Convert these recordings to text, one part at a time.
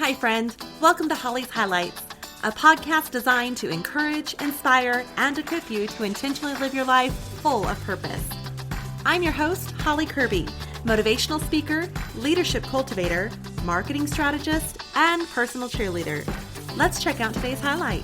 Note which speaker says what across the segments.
Speaker 1: Hi, friend. Welcome to Holly's Highlights, a podcast designed to encourage, inspire, and equip you to intentionally live your life full of purpose. I'm your host, Holly Kirby, motivational speaker, leadership cultivator, marketing strategist, and personal cheerleader. Let's check out today's highlight.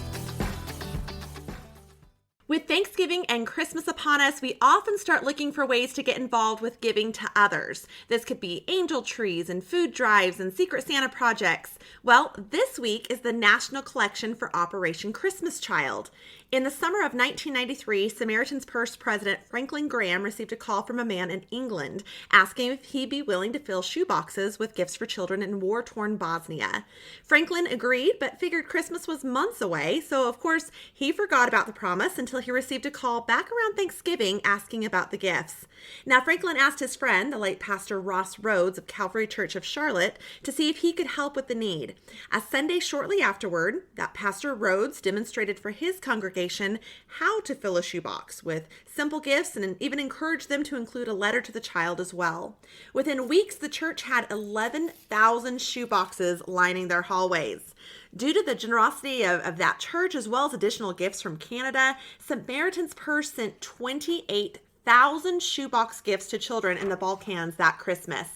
Speaker 1: With Thanksgiving and Christmas upon us, we often start looking for ways to get involved with giving to others. This could be angel trees and food drives and Secret Santa projects. Well, this week is the National Collection for Operation Christmas Child. In the summer of 1993, Samaritan's Purse President Franklin Graham received a call from a man in England asking if he'd be willing to fill shoeboxes with gifts for children in war-torn Bosnia. Franklin agreed, but figured Christmas was months away, so of course he forgot about the promise until he received a call back around Thanksgiving asking about the gifts. Now, Franklin asked his friend, the late Pastor Ross Rhodes of Calvary Church of Charlotte, to see if he could help with the need. A Sunday shortly afterward, that Pastor Rhodes demonstrated for his congregation how to fill a shoebox with simple gifts and even encouraged them to include a letter to the child as well. Within weeks, the church had 11,000 shoeboxes lining their hallways. Due to the generosity of that church, as well as additional gifts from Canada, Samaritan's Purse sent 28,000 shoebox gifts to children in the Balkans that Christmas.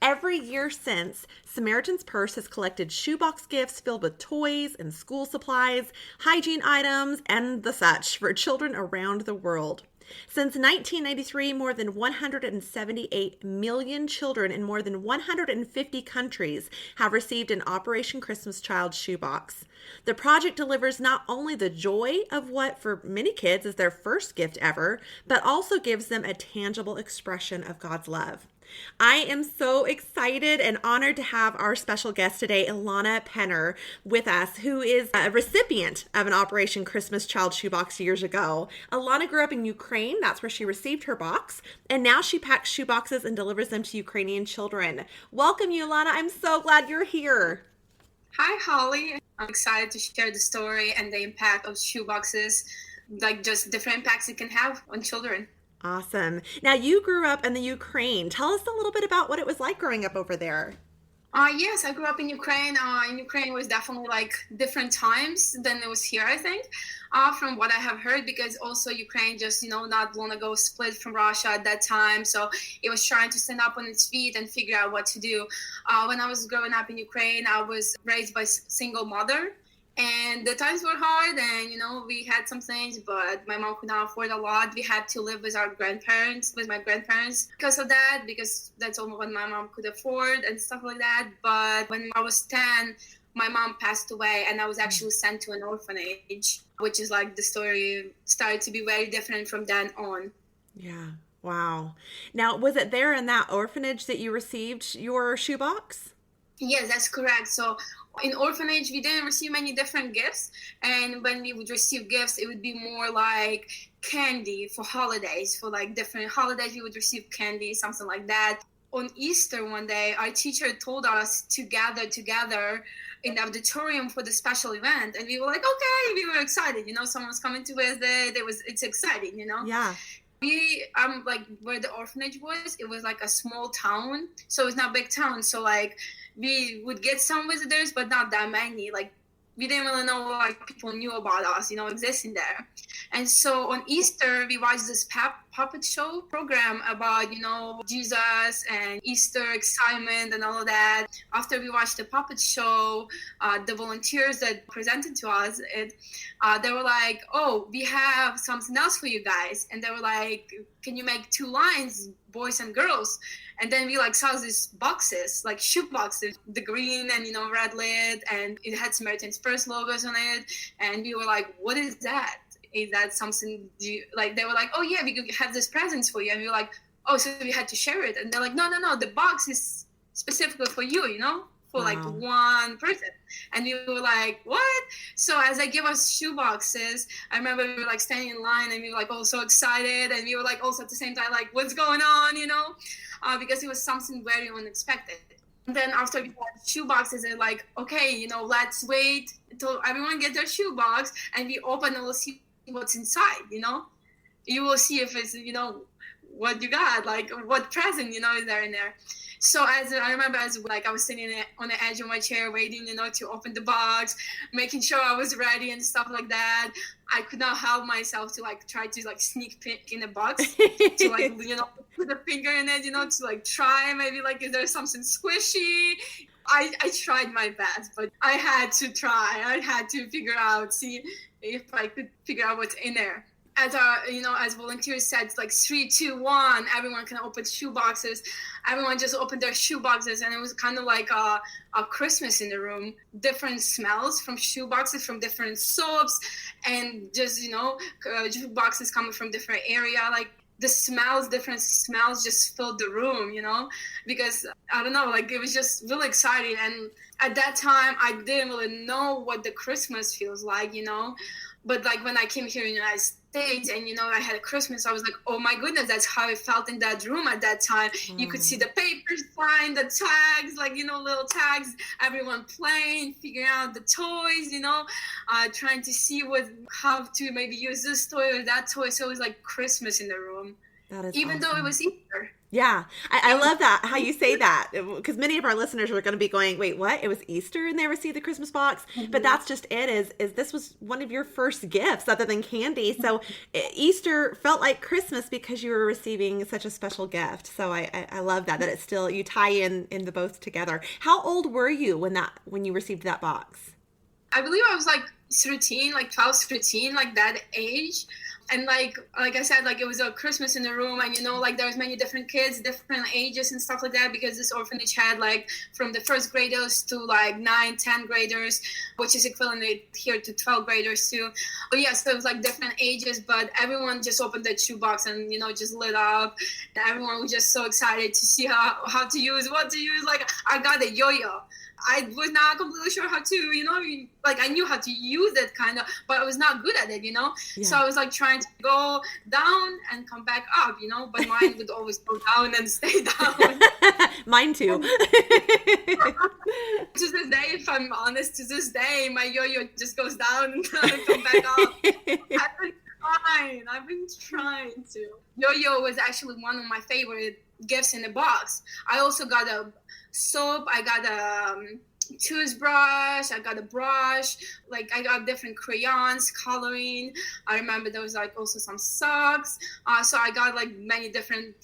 Speaker 1: Every year since, Samaritan's Purse has collected shoebox gifts filled with toys and school supplies, hygiene items, and the such for children around the world. Since 1993, more than 178 million children in more than 150 countries have received an Operation Christmas Child shoebox. The project delivers not only the joy of what for many kids is their first gift ever, but also gives them a tangible expression of God's love. I am so excited and honored to have our special guest today, Ilona Penner, with us, who is a recipient of an Operation Christmas Child shoebox years ago. Ilona grew up in Ukraine. That's where she received her box. And now she packs shoeboxes and delivers them to Ukrainian children. Welcome, Ilona. I'm so glad you're here.
Speaker 2: Hi, Holly. I'm excited to share the story and the impact of shoeboxes, like just different impacts it can have on children.
Speaker 1: Awesome. Now, you grew up in the Ukraine. Tell us a little bit about what it was like growing up over there.
Speaker 2: Yes, I grew up in Ukraine. In Ukraine was definitely like different times than it was here, I think, from what I have heard, because also Ukraine just, not long ago split from Russia at that time. So it was trying to stand up on its feet and figure out what to do. When I was growing up in Ukraine, I was raised by a single mother. And the times were hard and, we had some things, but my mom could not afford a lot. We had to live with my grandparents because of that, because that's all what my mom could afford and stuff like that. But when I was 10, my mom passed away and I was actually sent to an orphanage, which is like the story started to be very different from then on.
Speaker 1: Yeah. Wow. Now, was it there in that orphanage that you received your shoebox?
Speaker 2: Yes, that's correct. So in orphanage, we didn't receive many different gifts. And when we would receive gifts, it would be more like candy for holidays. For like different holidays, we would receive candy, something like that. On Easter one day, our teacher told us to gather together in the auditorium for the special event. And we were like, okay, we were excited. Someone's coming to visit. It's exciting,
Speaker 1: Yeah.
Speaker 2: We like where the orphanage was, it was like a small town, so it's not a big town. So like we would get some visitors, but not that many. Like we didn't really know like people knew about us, existing there. And so on Easter, we watched this puppet show program about, Jesus and Easter excitement and all of that. After we watched the puppet show, the volunteers that presented to us, they were like, oh, we have something else for you guys. And they were like, can you make 2 lines, boys and girls? And then we saw these boxes, like shoe boxes, the green and, red lid, and it had Samaritan's Purse logos on it. And we were like, what is that? Is that something they were like, oh yeah, we could have this presents for you. And we were like, oh, so we had to share it. And they're like, no, the box is specifically for you, for like one person. And we were like, what? So as they give us shoe boxes, I remember we were standing in line and we were all so excited. And we were also at the same time, what's going on, because it was something very unexpected. And then after we got shoe boxes, they're like, okay, let's wait until everyone get their shoe box and we open and we'll see what's inside, You will see if it's, what you got, like what present, is there in there. So as I remember, as like I was sitting on the edge of my chair waiting, to open the box, making sure I was ready and stuff like that. I could not help myself to like try to like sneak peek in the box to like, put a finger in it, to like try maybe like is there something squishy. I tried my best, but I had to try. I had to see if I could figure out what's in there. As as volunteers said, it's like 3, 2, 1, everyone can open shoe boxes. Everyone just opened their shoe boxes, and it was kind of like a Christmas in the room. Different smells from shoe boxes, from different soaps, and just, shoe boxes coming from different area. Like different smells just filled the room, because I don't know, like it was just really exciting. And at that time, I didn't really know what the Christmas feels like, But like when I came here in the United States and, I had a Christmas, I was like, oh my goodness, that's how it felt in that room at that time. You could see the paper sign, the tags, like, little tags, everyone playing, figuring out the toys, trying to see how to maybe use this toy or that toy. So it was like Christmas in the room, even though it was Easter.
Speaker 1: Yeah. I love that, how you say that, because many of our listeners are going to be going, wait, what? It was Easter and they received the Christmas box? Mm-hmm. But that's just it, is this was one of your first gifts other than candy. So Easter felt like Christmas because you were receiving such a special gift. So I love that it's still, you tie in the both together. How old were you when you received that box?
Speaker 2: I believe I was like 13, like 12, 13, like that age. And like I said, like it was a Christmas in the room, and like there was many different kids, different ages and stuff like that, because this orphanage had like from the first graders to like 9, 10 graders, which is equivalent here to 12 graders too. But yeah, so it was like different ages, but everyone just opened their shoebox and just lit up. And everyone was just so excited to see how to use, what to use. Like I got a yo-yo. I was not completely sure how to, like I knew how to use it kind of, but I was not good at it, Yeah. So I was like trying to go down and come back up, but mine would always go down and stay down.
Speaker 1: Mine too.
Speaker 2: To this day, if I'm honest, to this day, my yo-yo just goes down and come back up. I've been trying to. Yo-yo was actually one of my favorite gifts in the box. I also got a soap, I got a toothbrush, I got a brush, like I got different crayons, coloring. I remember there was like also some socks. So I got like many different,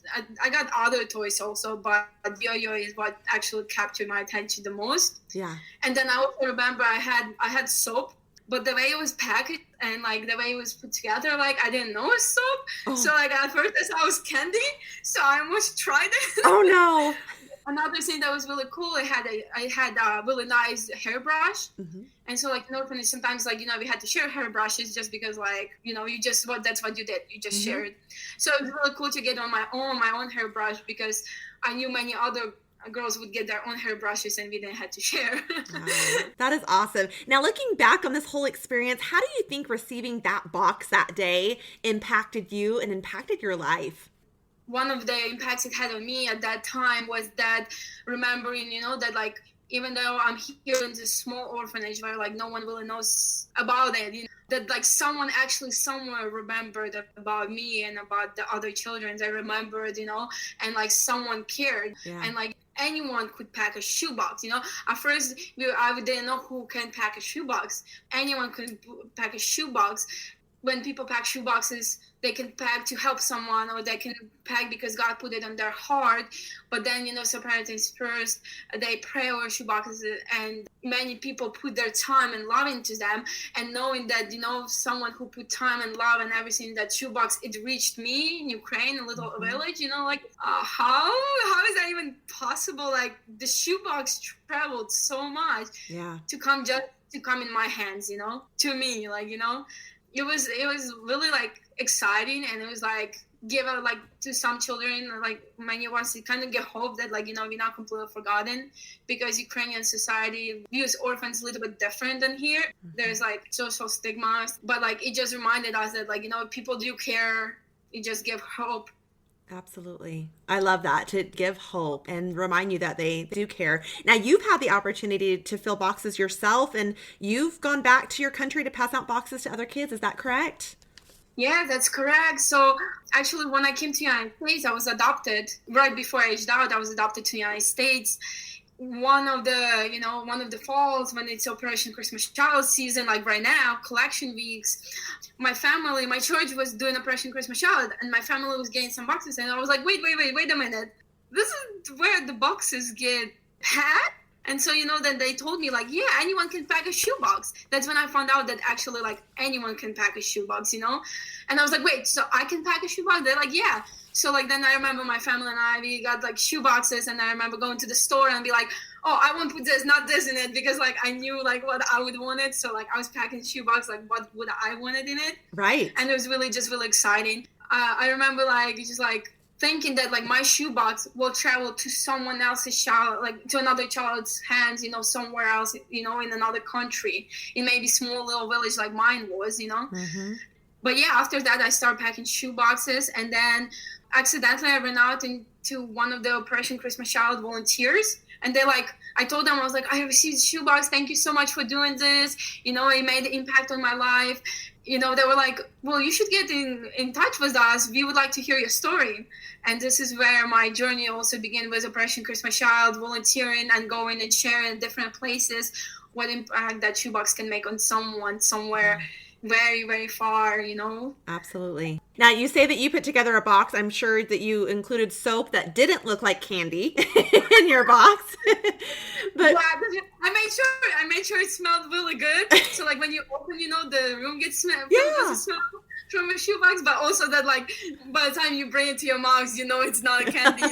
Speaker 2: I got other toys also, but yo-yo is what actually captured my attention the most.
Speaker 1: Yeah.
Speaker 2: And then I also remember I had soap, but the way it was packaged and like the way it was put together, like I didn't know it was soap. Oh. So like at first I thought it was candy, so I almost tried it.
Speaker 1: Oh no.
Speaker 2: Another thing that was really cool, I had a really nice hairbrush. Mm-hmm. And so like in orphanage, sometimes like, we had to share hairbrushes just because like, that's what you did. You just shared. So it was really cool to get on my own hairbrush, because I knew many other girls would get their own hairbrushes and we didn't have to share.
Speaker 1: That is awesome. Now, looking back on this whole experience, how do you think receiving that box that day impacted you and impacted your life?
Speaker 2: One of the impacts it had on me at that time was that remembering, that like, even though I'm here in this small orphanage where like no one really knows about it, that like someone actually somewhere remembered about me and about the other children. They remembered, and like someone cared. Yeah. And like anyone could pack a shoebox, At first, I didn't know who can pack a shoebox. Anyone could pack a shoebox. When people pack shoeboxes, they can pack to help someone, or they can pack because God put it on their heart. But then, so parents first, they pray over shoeboxes, and many people put their time and love into them. And knowing that, someone who put time and love and everything in that shoebox, it reached me in Ukraine, a little village, like, how is that even possible? Like, the shoebox traveled so much to come in my hands, to me, like, It was really like exciting, and it was like give out like to some children, like many of us, to kind of get hope that like we're not completely forgotten, because Ukrainian society views orphans a little bit different than here. Mm-hmm. There's like social stigmas, but like it just reminded us that like people do care. It just give hope.
Speaker 1: Absolutely. I love that, to give hope and remind you that they do care. Now, you've had the opportunity to fill boxes yourself, and you've gone back to your country to pass out boxes to other kids. Is that correct?
Speaker 2: Yeah, that's correct. So actually, when I came to the United States, I was adopted right before I aged out. I was adopted to the United States. One of the falls when it's Operation Christmas Child season, like right now, collection weeks, my church was doing Operation Christmas Child, and my family was getting some boxes, and I was like, wait a minute, this is where the boxes get packed. And so, then they told me, like, yeah, anyone can pack a shoebox. That's when I found out that actually, like, anyone can pack a shoebox, And I was like, wait, so I can pack a shoebox? They're like, yeah. So, like, then I remember my family and we got, like, shoeboxes. And I remember going to the store and be like, oh, I won't put this, not this in it. Because, like, I knew, like, what I would want it. So, like, I was packing shoebox, like, what would I want it in it?
Speaker 1: Right.
Speaker 2: And it was really exciting. I remember, like, just, like, thinking that like my shoebox will travel to someone else's child, like to another child's hands, somewhere else, in another country, in maybe small little village like mine was,
Speaker 1: Mm-hmm.
Speaker 2: But yeah, after that I started packing shoe boxes, and then accidentally I ran out into one of the Operation Christmas Child volunteers, and I told them, I was like, I received a shoebox, thank you so much for doing this, it made an impact on my life. They were like, well, you should get in touch with us, we would like to hear your story. And this is where my journey also began with Operation Christmas Child, volunteering and going and sharing in different places what impact that shoebox can make on someone somewhere very, very far,
Speaker 1: Absolutely. Now, you say that you put together a box. I'm sure that you included soap that didn't look like candy in your box. But
Speaker 2: yeah, I made sure it smelled really good. So like when you open, the room gets smell from a shoebox, but also that like by the time you bring it to your mouth, it's not a candy,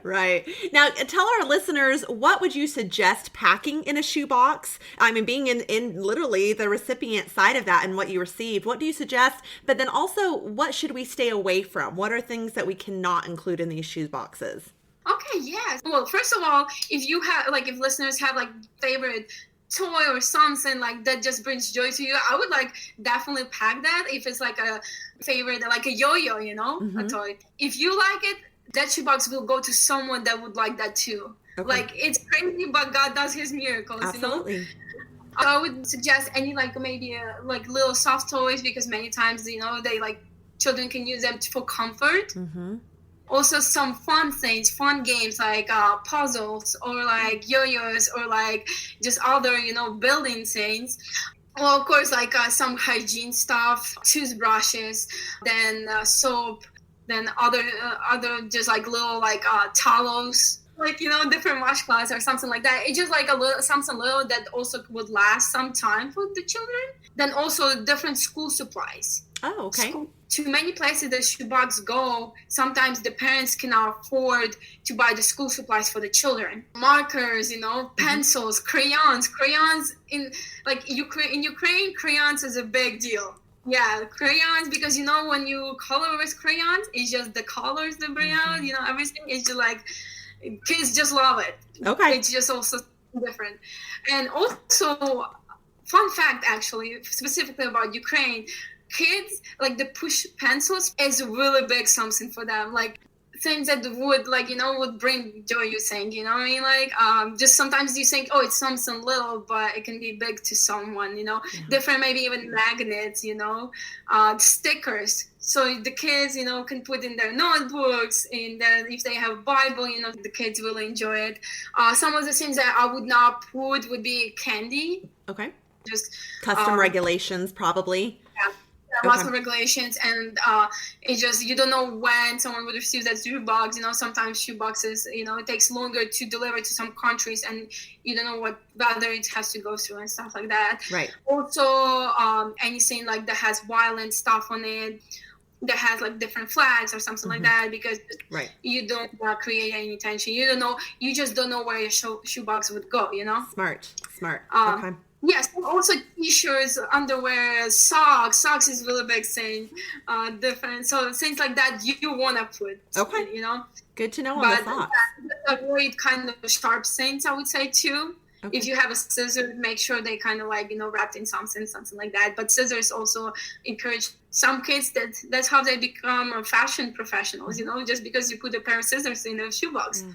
Speaker 1: Right. Now, tell our listeners, what would you suggest packing in a shoebox? I mean, being in literally the recipient side of that and what you received, what do you suggest? But then also, what should we stay away from? What are things that we cannot include in these shoe boxes?
Speaker 2: Okay, yeah. Well, first of all, if listeners have like favorite toy or something like that just brings joy to you, I would like definitely pack that. If it's like a favorite, like a yo-yo,
Speaker 1: Mm-hmm.
Speaker 2: a toy. If you like it, that shoebox will go to someone that would like that too.
Speaker 1: Okay.
Speaker 2: Like it's crazy, but God does His miracles.
Speaker 1: Absolutely.
Speaker 2: I would suggest any like maybe like little soft toys, because many times they like children can use them for comfort.
Speaker 1: Mm-hmm.
Speaker 2: Also some fun things, fun games like puzzles or like yo-yos or like just other building things. Well, of course, like some hygiene stuff, toothbrushes, then soap, then other just like little like towels, like different washcloths or something like that. It's just like something little that also would last some time for the children. Then also different school supplies.
Speaker 1: Oh, okay.
Speaker 2: To many places the shoebox go, sometimes the parents cannot afford to buy the school supplies for the children. Markers, pencils, crayons in Ukraine, crayons is a big deal. Yeah, crayons, because when you color with crayons, it's just the colors that bring out, everything. It's just like kids just love it.
Speaker 1: Okay.
Speaker 2: It's just also different. And also, fun fact actually, specifically about Ukraine, kids like the push pencils is really big something for them, like things that would bring joy, you think, what I mean, like just sometimes you think, oh, it's something little, but it can be big to someone, different, maybe even magnets, stickers, so the kids can put in their notebooks, if they have Bible, the kids will enjoy it. Some of the things that I would not put would be candy.
Speaker 1: Okay.
Speaker 2: Just
Speaker 1: custom regulations, probably.
Speaker 2: Lots of regulations, and it just, you don't know when someone would receive that shoebox. Sometimes shoeboxes, it takes longer to deliver to some countries, and you don't know whether it has to go through and stuff like that.
Speaker 1: Right.
Speaker 2: Also, anything like that has violent stuff on it, that has like different flags or something like that, because you don't create any tension. You just don't know where your shoebox would go.
Speaker 1: Smart. Okay.
Speaker 2: Yes, also t-shirts, underwear, socks. Socks is really big thing. Different. So things like that you want to put.
Speaker 1: Okay. Good to know on the socks.
Speaker 2: Avoid kind of sharp things, I would say too. Okay. If you have a scissor, make sure they kind of like, wrapped in something like that. But scissors also encourage some kids, that's how they become fashion professionals, just because you put a pair of scissors in a shoebox.
Speaker 1: Yeah.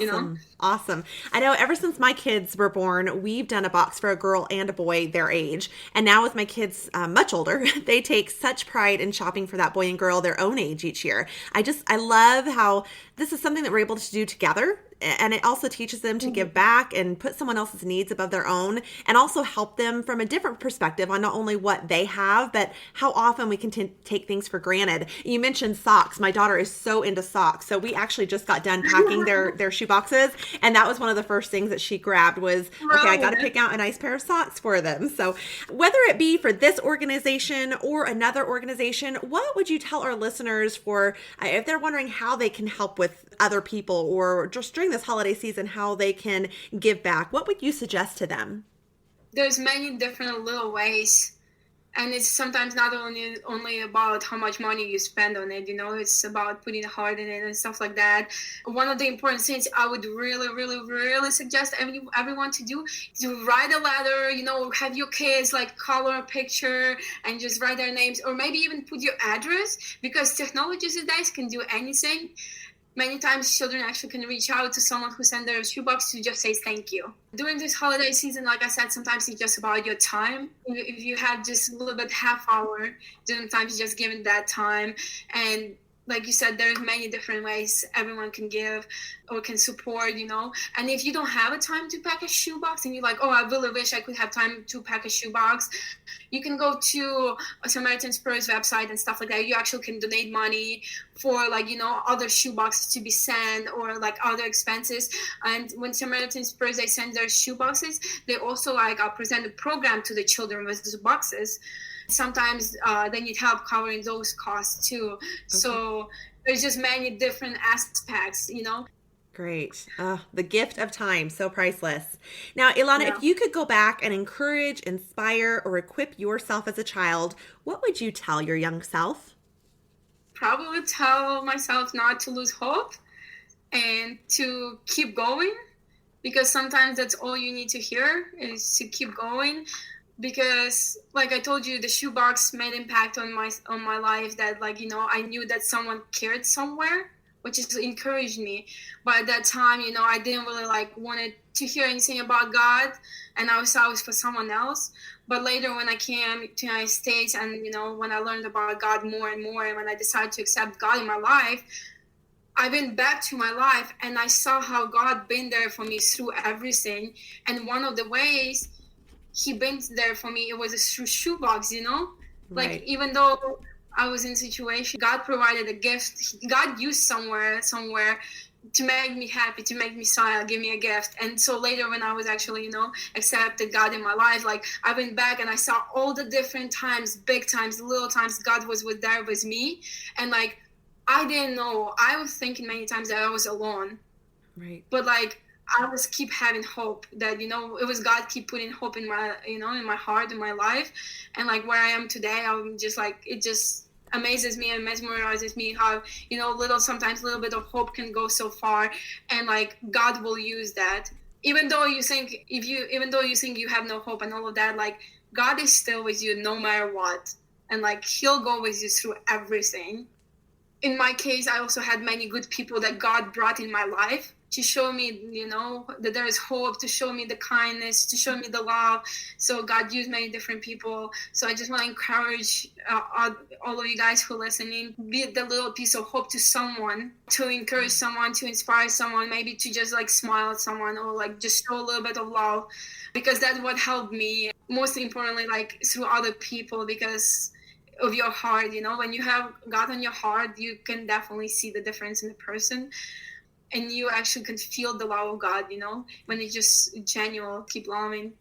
Speaker 2: you know?
Speaker 1: Awesome. Awesome. I know ever since my kids were born, we've done a box for a girl and a boy their age. And now with my kids much older, they take such pride in shopping for that boy and girl their own age each year. I love how this is something that we're able to do together. And it also teaches them to give back and put someone else's needs above their own, and also help them from a different perspective on not only what they have, but how often we can take things for granted. You mentioned socks. My daughter is so into socks. So we actually just got done packing their shoe boxes. And that was one of the first things that she grabbed was, okay, I got to pick out a nice pair of socks for them. So whether it be for this organization or another organization, what would you tell our listeners for if they're wondering how they can help with other people, or just during this holiday season, how they can give back? What would you suggest to them?
Speaker 2: There's many different little ways, and it's sometimes not only about how much money you spend on it, it's about putting heart in it and stuff like that. One of the important things I would really, really, really suggest everyone to do is to write a letter, have your kids like color a picture and just write their names, or maybe even put your address, because technology these days can do anything. Many times children actually can reach out to someone who sent their shoebox to just say thank you. During this holiday season, like I said, sometimes it's just about your time. If you have just a little bit half hour, sometimes just giving that time. And like you said, there's many different ways everyone can give or can support, And if you don't have a time to pack a shoebox and you're like, oh, I really wish I could have time to pack a shoebox, you can go to a Samaritan Spurs website and stuff like that. You actually can donate money for other shoeboxes to be sent, or like other expenses. And when Samaritan Spurs, they send their shoeboxes, they also present a program to the children with the boxes. Sometimes they need help covering those costs too. Okay. So there's just many different aspects,
Speaker 1: Great. The gift of time, so priceless. Now, Ilona, if you could go back and encourage, inspire, or equip yourself as a child, what would you tell your young self?
Speaker 2: Probably tell myself not to lose hope and to keep going, because sometimes that's all you need to hear is to keep going. Because like I told you, the shoebox made impact on my life, that I knew that someone cared somewhere, which just encouraged me. But at that time, I didn't really wanted to hear anything about God, and I was always for someone else. But later when I came to the United States, and when I learned about God more and more, and when I decided to accept God in my life, I went back to my life and I saw how God been there for me through everything. And one of the ways he been there for me, it was a shoebox,
Speaker 1: Right.
Speaker 2: Even though I was in a situation, God provided a gift. God used somewhere to make me happy, to make me smile, give me a gift. And so later when I was actually, accepted God in my life, I went back and I saw all the different times, big times, little times, God was there with me. And I didn't know. I was thinking many times that I was alone.
Speaker 1: Right.
Speaker 2: But I was keep having hope that, it was God keep putting hope in my, in my heart, in my life. And where I am today, I'm just it just amazes me and mesmerizes me how, sometimes a little bit of hope can go so far. And God will use that. Even though you think you have no hope and all of that, God is still with you no matter what. And he'll go with you through everything. In my case, I also had many good people that God brought in my life to show me, that there is hope, to show me the kindness, to show me the love. So God used many different people. So I just want to encourage all of you guys who are listening, be the little piece of hope to someone, to encourage someone, to inspire someone, maybe to just smile at someone, or just show a little bit of love, because that's what helped me. Most importantly, through other people, because of your heart, when you have God on your heart, you can definitely see the difference in the person. And you actually can feel the love of God, when it's just genuine, keep loving.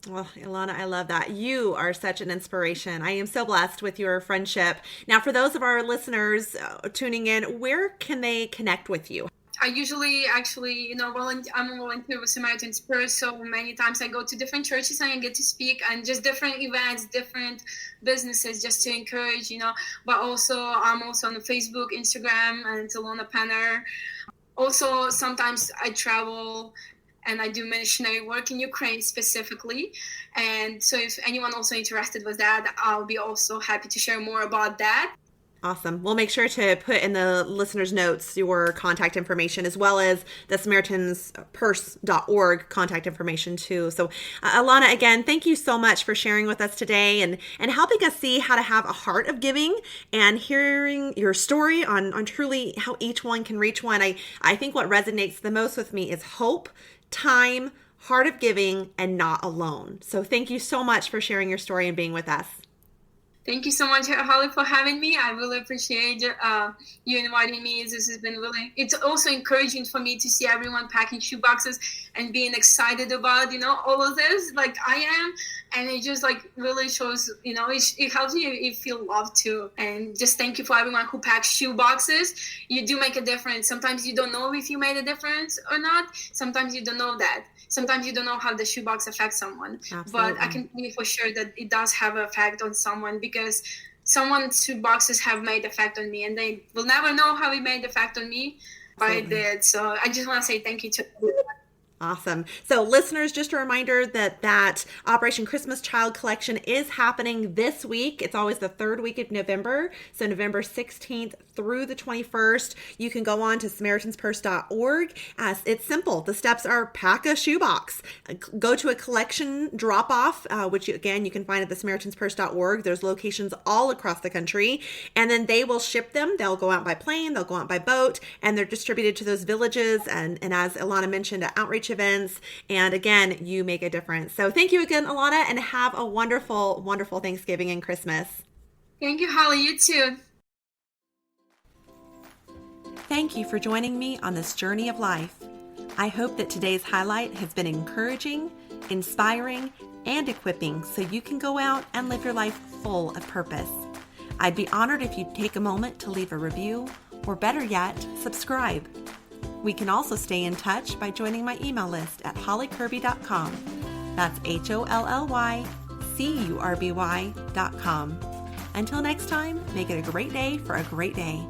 Speaker 1: Well, Ilona, I love that. You are such an inspiration. I am so blessed with your friendship. Now, for those of our listeners tuning in, where can they connect with you?
Speaker 2: I usually actually, I'm a volunteer with Samaritan Spurs, so many times I go to different churches and I get to speak, and just different events, different businesses, just to encourage, But also, I'm also on Facebook, Instagram, and it's Ilona Penner. Also, sometimes I travel and I do missionary work in Ukraine specifically. And so if anyone also interested with that, I'll be also happy to share more about that.
Speaker 1: Awesome. We'll make sure to put in the listeners' notes your contact information as well as the Samaritan'sPurse.org contact information too. So Ilona, again, thank you so much for sharing with us today and helping us see how to have a heart of giving and hearing your story on truly how each one can reach one. I think what resonates the most with me is hope, time, heart of giving, and not alone. So thank you so much for sharing your story and being with us.
Speaker 2: Thank you so much, Holly, for having me. I really appreciate you inviting me. This has been it's also encouraging for me to see everyone packing shoeboxes and being excited about, all of this, like I am. And it just really shows, it helps you feel loved too. And just thank you for everyone who packs shoeboxes. You do make a difference. Sometimes you don't know if you made a difference or not. Sometimes you don't know that. Sometimes you don't know how the shoebox affects someone. Absolutely. But I can tell you for sure that it does have an effect on someone because someone's shoeboxes have made effect on me and they will never know how it made effect on me, but it did. So I just want to say thank you to everyone.
Speaker 1: Awesome. So listeners, just a reminder that Operation Christmas Child Collection is happening this week. It's always the third week of November. So November 16th through the 21st. You can go on to Samaritan'sPurse.org. It's simple. The steps are pack a shoebox, go to a collection drop-off, which again, you can find at the Samaritan'sPurse.org. There's locations all across the country, and then they will ship them. They'll go out by plane, they'll go out by boat, and they're distributed to those villages. And as Ilona mentioned, at outreach events. And again, you make a difference. So thank you again, Ilona, and have a wonderful, wonderful Thanksgiving and Christmas.
Speaker 2: Thank you, Holly. You too.
Speaker 1: Thank you for joining me on this journey of life. I hope that today's highlight has been encouraging, inspiring, and equipping so you can go out and live your life full of purpose. I'd be honored if you'd take a moment to leave a review, or better yet, subscribe. We can also stay in touch by joining my email list at hollykirby.com. That's HOLLYCURBY.com. Until next time, make it a great day for a great day.